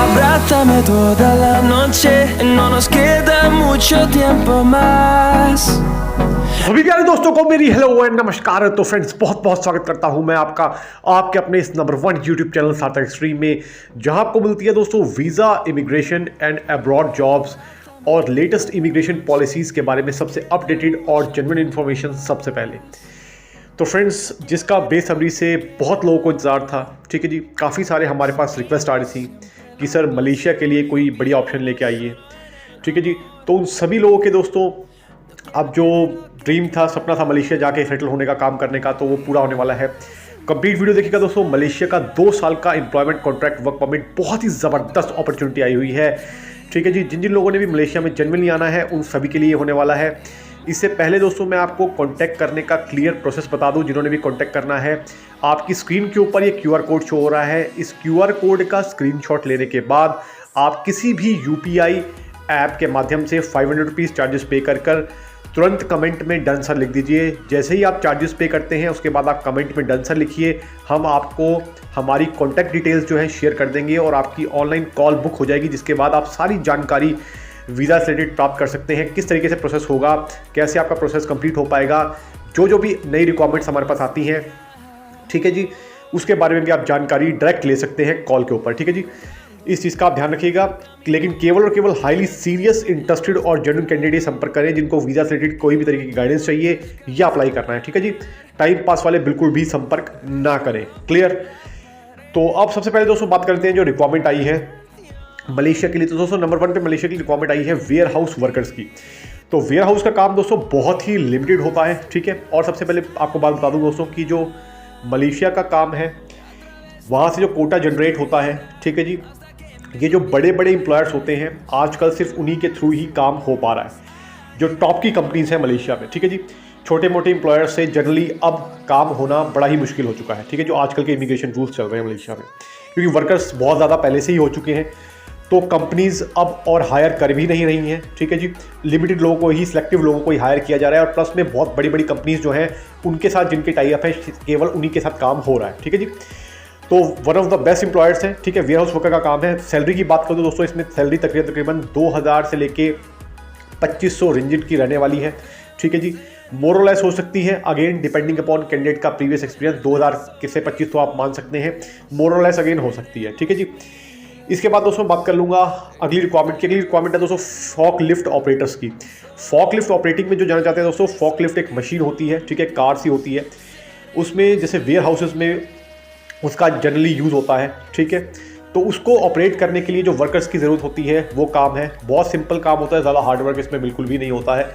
Abrázame toda la noche, no nos queda mucho tiempo más. सभी प्यारे दोस्तों को मेरी हेलो एंड नमस्कार। तो फ्रेंड्स, बहुत बहुत स्वागत करता हूं मैं आपका आपके अपने इस नंबर 1 यूट्यूब चैनल सार्थक एक्सट्रीम में, जहां आपको मिलती है दोस्तों visa, immigration and abroad jobs और लेटेस्ट इमिग्रेशन पॉलिसीज़ के बारे में सबसे अपडेटेड और जेन्युइन इन्फॉर्मेशन सबसे पहले। तो फ्रेंड्स, जिसका बेसब्री से बहुत लोगों को इंतजार था, ठीक है जी, काफ़ी सारे हमारे पास रिक्वेस्ट आ रही थी कि सर मलेशिया के लिए कोई बढ़िया ऑप्शन लेके आइए, ठीक है जी। तो उन सभी लोगों के दोस्तों अब जो ड्रीम था, सपना था मलेशिया जाके सेटल होने का, काम करने का, तो वो पूरा होने वाला है। कंप्लीट वीडियो देखिएगा दोस्तों। मलेशिया का 2 साल का एम्प्लॉयमेंट कॉन्ट्रैक्ट वर्क परमिट, बहुत ही ज़बरदस्त अपॉर्चुनिटी आई हुई है, ठीक है जी। जिन जिन लोगों ने भी मलेशिया में जेन्युइनली आना है उन सभी के लिए होने वाला है। इससे पहले दोस्तों मैं आपको कॉन्टैक्ट करने का क्लियर प्रोसेस बता दूं। जिन्होंने भी कॉन्टैक्ट करना है, आपकी स्क्रीन के ऊपर ये QR कोड शो हो रहा है। इस QR कोड का स्क्रीनशॉट लेने के बाद आप किसी भी UPI ऐप के माध्यम से 500 रुपीज़ चार्जेस पे कर तुरंत कमेंट में डन सर लिख दीजिए। जैसे ही आप चार्जेस पे करते हैं उसके बाद आप कमेंट में डन सर लिखिए। हम आपको हमारी कॉन्टैक्ट डिटेल्स जो है शेयर कर देंगे और आपकी ऑनलाइन कॉल बुक हो जाएगी, जिसके बाद आप सारी जानकारी वीज़ा से रिलेटेड प्राप्त कर सकते हैं। किस तरीके से प्रोसेस होगा, कैसे आपका प्रोसेस कंप्लीट हो पाएगा, जो भी नई रिक्वायरमेंट्स हमारे पास आती हैं, ठीक है जी, उसके बारे में भी आप जानकारी डायरेक्ट ले सकते हैं कॉल के ऊपर, ठीक है जी। इस चीज़ का आप ध्यान रखिएगा। लेकिन केवल और केवल हाईली सीरियस, इंटरेस्टेड और जेन्युइन कैंडिडेट संपर्क करें जिनको वीज़ा से रिलेटेड कोई भी तरीके की गाइडेंस चाहिए या अप्लाई करना है, ठीक है जी। टाइम पास वाले बिल्कुल भी संपर्क ना करें। क्लियर? तो अब सबसे पहले दोस्तों बात करते हैं जो रिक्वायरमेंट आई है मलेशिया के लिए। तो दोस्तों नंबर 1 पे मलेशिया की रिक्वायरमेंट आई है वेयर हाउस वर्कर्स की। तो वेयर हाउस का काम दोस्तों बहुत ही लिमिटेड होता है, ठीक है। और सबसे पहले आपको बात बता दूं दोस्तों कि जो मलेशिया का काम है वहाँ से जो कोटा जनरेट होता है, ठीक है जी, ये जो बड़े बड़े एम्प्लॉयर्स होते हैं आजकल सिर्फ उन्हीं के थ्रू ही काम हो पा रहा है, जो टॉप की कंपनीज हैं मलेशिया में, ठीक है जी। छोटे मोटे एम्प्लॉयर्स से जनरली अब काम होना बड़ा ही मुश्किल हो चुका है, ठीक है, जो आजकल के इमिग्रेशन रूल्स चल रहे हैं मलेशिया में, क्योंकि वर्कर्स बहुत ज़्यादा पहले से ही हो चुके हैं। तो कंपनीज अब और हायर कर भी नहीं रही हैं, ठीक है जी। लिमिटेड लोगों को ही, सिलेक्टिव लोगों को ही हायर किया जा रहा है। और प्लस में बहुत बड़ी बड़ी कंपनीज जो हैं उनके साथ जिनके टाई अप है, केवल उन्हीं के साथ काम हो रहा है, ठीक है जी। तो one of the best employers हैं, ठीक है। वेयर हाउस वर्कर का काम है। सैलरी की बात करूँ दोस्तों, इसमें सैलरी तकरीबन 2000 से लेके 2500 रिंजिट की रहने वाली है, ठीक है जी। मोरलेस हो सकती है, अगेन डिपेंडिंग अपॉन कैंडिडेट का प्रीवियस एक्सपीरियंस। 2000 से 2500 आप मान सकते हैं, मोरलेस अगेन हो सकती है, ठीक है जी। इसके बाद दोस्तों बात कर लूँगा अगली रिक्वायरमेंट की। अगली रिक्वायरमेंट है दोस्तों फॉक लिफ्ट ऑपरेटर्स की। फॉक लिफ्ट ऑपरेटिंग में जो जाना चाहते हैं दोस्तों, फॉक लिफ्ट एक मशीन होती है, ठीक है, कार सी होती है। उसमें जैसे वेयर हाउसेज में उसका जनरली यूज़ होता है, ठीक है। तो उसको ऑपरेट करने के लिए जो वर्कर्स की ज़रूरत होती है वो काम है। बहुत सिंपल काम होता है, ज़्यादा हार्डवर्क इसमें बिल्कुल भी नहीं होता है।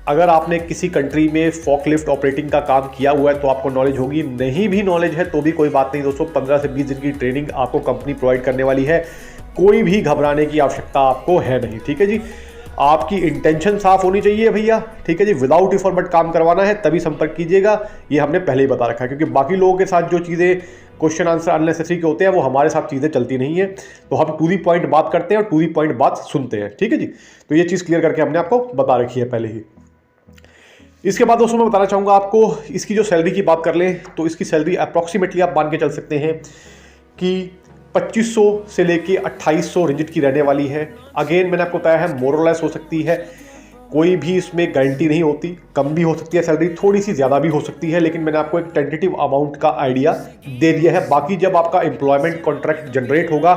अगर आपने किसी कंट्री में फॉक लिफ्ट ऑपरेटिंग का काम किया हुआ है तो आपको नॉलेज होगी, नहीं भी नॉलेज है तो भी कोई बात नहीं दोस्तों। 15 से 20 दिन की ट्रेनिंग आपको कंपनी प्रोवाइड करने वाली है। कोई भी घबराने की आवश्यकता आपको है नहीं, ठीक है जी। आपकी इंटेंशन साफ होनी चाहिए भैया, ठीक है जी। विदाउट इफ फॉर्मेट काम करवाना है तभी संपर्क कीजिएगा, ये हमने पहले ही बता रखा है। क्योंकि बाकी लोगों के साथ जो चीज़ें क्वेश्चन आंसर अननेसेसरी के होते हैं वो हमारे साथ चीज़ें चलती नहीं है। तो हम टू दी पॉइंट बात करते हैं और टू दी पॉइंट बात सुनते हैं, ठीक है जी। तो ये चीज़ क्लियर करके हमने आपको बता रखी है पहले ही। इसके बाद दोस्तों मैं बताना चाहूँगा आपको, इसकी जो सैलरी की बात कर लें तो इसकी सैलरी अप्रॉक्सीमेटली आप मान के चल सकते हैं कि 2500 से लेके 2800 रिंजिट की रहने वाली है। अगेन मैंने आपको बताया है मोरलेस हो सकती है, कोई भी इसमें गारंटी नहीं होती। कम भी हो सकती है सैलरी, थोड़ी सी ज़्यादा भी हो सकती है, लेकिन मैंने आपको एक टेंटेटिव अमाउंट का आइडिया दे दिया है। बाकी जब आपका एम्प्लॉयमेंट कॉन्ट्रैक्ट जनरेट होगा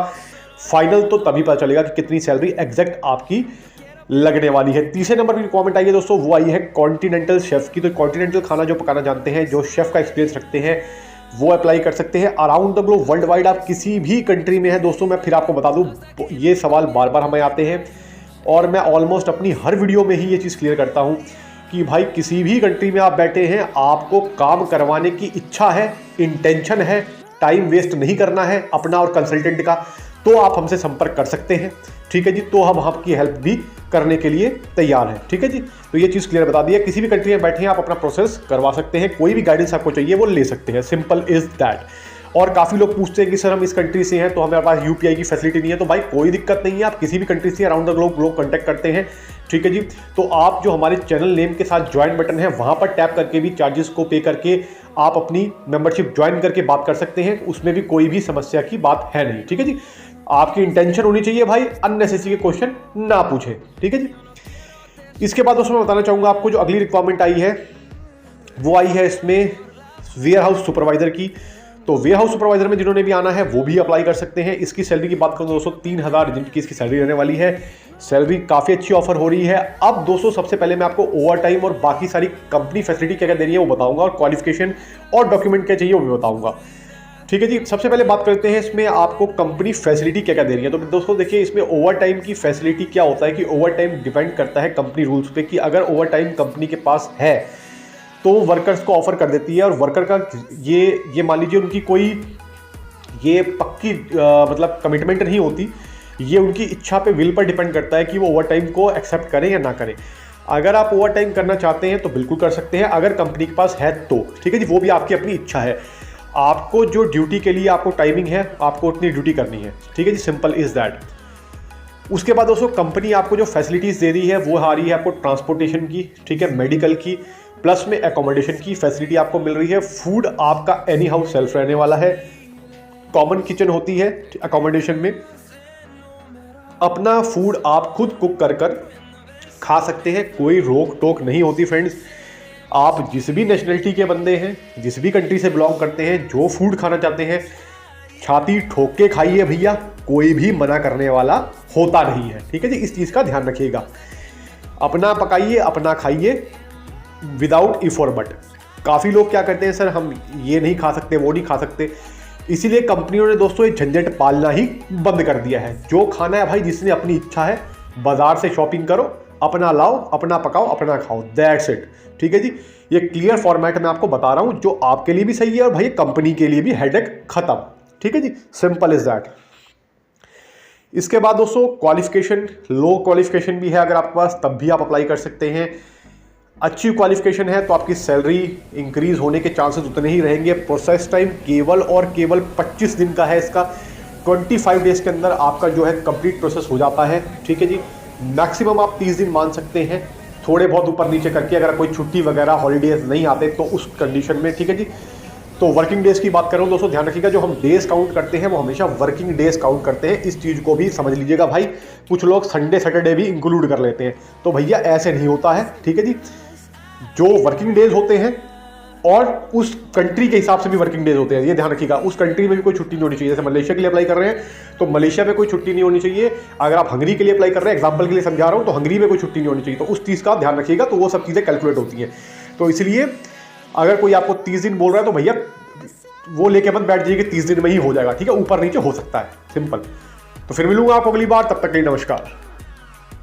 फाइनल, तो तभी पता चलेगा कि कितनी सैलरी एग्जैक्ट आपकी लगने वाली है। तीसरे नंबर की रिक्वायरमेंट आई है दोस्तों, वो आई है कॉन्टिनेंटल शेफ़ की। तो कॉन्टिनेंटल खाना जो पकाना जानते हैं, जो शेफ़ का एक्सपीरियंस रखते हैं, वो अप्लाई कर सकते हैं around the globe, world wide. आप किसी भी कंट्री में हैं दोस्तों, मैं फिर आपको बता दूं, ये सवाल बार बार हमें आते हैं और मैं ऑलमोस्ट अपनी हर वीडियो में ही ये चीज़ क्लियर करता हूं कि भाई किसी भी कंट्री में आप बैठे हैं, आपको काम करवाने की इच्छा है, इंटेंशन है, टाइम वेस्ट नहीं करना है अपना और कंसल्टेंट का, तो आप हमसे संपर्क कर सकते हैं, ठीक है जी। तो हम आपकी हेल्प भी करने के लिए तैयार हैं, ठीक है जी। तो ये चीज़ क्लियर बता दी है। किसी भी कंट्री में बैठे हैं आप अपना प्रोसेस करवा सकते हैं, कोई भी गाइडेंस आपको चाहिए वो ले सकते हैं, सिंपल इज दैट। और काफ़ी लोग पूछते हैं कि सर हम इस कंट्री से हैं तो हमारे पास UPI की फैसिलिटी नहीं है। तो भाई कोई दिक्कत नहीं है, आप किसी भी कंट्री से अराउंड द ग्लोब कॉन्टैक्ट करते हैं, ठीक है जी। तो आप जो हमारे चैनल नेम के साथ ज्वाइन बटन है वहां पर टैप करके भी चार्जेस को पे करके आप अपनी मेंबरशिप ज्वाइन करके बात कर सकते हैं, उसमें भी कोई भी समस्या की बात है नहीं। ठीक है जी, आपकी इंटेंशन होनी चाहिए भाई अननेसेसरी के क्वेश्चन ना पूछे। ठीक है जी। इसके बाद दोस्तों मैं बताना चाहूंगा आपको जो अगली रिक्वायरमेंट आई है वो आई है इसमें वेयर हाउस सुपरवाइजर की। तो वेयर हाउस सुपरवाइजर में जिन्होंने भी आना है वो भी अप्लाई कर सकते हैं। इसकी सैलरी की बात करूं दोस्तों 3000 की इसकी सैलरी रहने वाली है। सैलरी काफ़ी अच्छी ऑफर हो रही है। अब दोस्तों सबसे पहले मैं आपको ओवर टाइम और बाकी सारी कंपनी फैसिलिटी क्या क्या दे रही है वो बताऊंगा, और क्वालिफिकेशन और डॉक्यूमेंट क्या चाहिए वो भी बताऊंगा। ठीक है जी। सबसे पहले बात करते हैं इसमें आपको कंपनी फैसिलिटी क्या क्या दे रही है। तो दोस्तों देखिए इसमें ओवर टाइम की फैसिलिटी क्या होता है कि ओवर टाइम डिपेंड करता है कंपनी रूल्स पे, कि अगर ओवर टाइम कंपनी के पास है तो वर्कर्स को ऑफर कर देती है, और वर्कर का ये मान लीजिए उनकी कोई ये पक्की मतलब कमिटमेंट नहीं होती, ये उनकी इच्छा पे, विल पर डिपेंड करता है कि वो ओवर टाइम को एक्सेप्ट करें या ना करें। अगर आप ओवर टाइम करना चाहते हैं तो बिल्कुल कर सकते हैं, अगर कंपनी के पास है तो। ठीक है जी, वो भी आपकी अपनी इच्छा है। आपको जो ड्यूटी के लिए आपको टाइमिंग है आपको उतनी ड्यूटी करनी है। ठीक है जी, सिंपल इज दैट। उसके बाद दोस्तों कंपनी आपको जो फैसिलिटीज़ दे रही है वो आ रही है आपको ट्रांसपोर्टेशन की, ठीक है, मेडिकल की, प्लस में एकोमोडेशन की फैसिलिटी आपको मिल रही है। फूड आपका एनी हाउ सेल्फ रहने वाला है। कॉमन किचन होती है एकोमोडेशन में। अपना फूड आप खुद कुक कर कर खा सकते हैं, कोई रोक टोक नहीं होती फ्रेंड्स। आप जिस भी नेशनलिटी के बंदे हैं, जिस भी कंट्री से बिलोंग करते हैं, जो फूड खाना चाहते हैं छाती ठोक के खाइए भैया, कोई भी मना करने वाला होता नहीं है। ठीक है जी, इस चीज़ का ध्यान रखिएगा। अपना पकाइए, अपना खाइए, विदाउट इफ और बट। काफ़ी लोग क्या करते हैं, सर हम ये नहीं खा सकते, वो नहीं खा सकते, इसीलिए कंपनियों ने दोस्तों ये झंझट पालना ही बंद कर दिया है। जो खाना है भाई, जिसने अपनी इच्छा है बाजार से शॉपिंग करो, अपना लाओ, अपना पकाओ, अपना खाओ, दैट्स इट। ठीक है जी, ये क्लियर फॉर्मेट में आपको बता रहा हूं जो आपके लिए भी सही है और भाई कंपनी के लिए भी हेडेक खत्म। ठीक है जी, सिंपल इज दैट। इसके बाद दोस्तों क्वालिफिकेशन, लो क्वालिफिकेशन भी है अगर आपके पास, तब भी आप अप्लाई कर सकते हैं। अच्छी क्वालिफिकेशन है तो आपकी सैलरी इंक्रीज होने के चांसेस उतने ही रहेंगे। प्रोसेस टाइम केवल और केवल 25 दिन का है इसका। 25 डेज के अंदर आपका जो है कंप्लीट प्रोसेस हो जाता है। ठीक है जी, मैक्सिमम आप 30 दिन मान सकते हैं, थोड़े बहुत ऊपर नीचे करके, अगर कोई छुट्टी वगैरह हॉलीडेज नहीं आते तो उस कंडीशन में। ठीक है जी। तो वर्किंग डेज की बात करूं दोस्तों, ध्यान रखिएगा जो हम डेज काउंट करते हैं वो हमेशा वर्किंग डेज काउंट करते हैं। इस चीज़ को भी समझ लीजिएगा भाई। कुछ लोग संडे सैटरडे भी इंक्लूड कर लेते हैं, तो भैया ऐसे नहीं होता है। ठीक है जी, जो वर्किंग डेज होते हैं और उस कंट्री के हिसाब से भी वर्किंग डेज होते हैं, ये ध्यान रखिएगा। उस कंट्री में भी कोई छुट्टी नहीं होनी चाहिए। जैसे मलेशिया के लिए अप्लाई कर रहे हैं तो मलेशिया में कोई छुट्टी नहीं होनी चाहिए। अगर आप हंगरी के लिए अप्लाई कर रहे हैं, एग्जांपल के लिए समझा रहा हूं, तो हंगरी में कोई छुट्टी नहीं होनी चाहिए। तो उस चीज़ का ध्यान रखिएगा। तो वो सब चीज़ें कैलकुलेट होती हैं। तो इसलिए अगर कोई आपको 30 दिन बोल रहा है तो भैया वो लेके मत बैठ जाइए कि 30 दिन में ही हो जाएगा। ठीक है, ऊपर नीचे हो सकता है, सिंपल। तो फिर मिलूंगा आपको अगली बार, तब तक के लिए नमस्कार।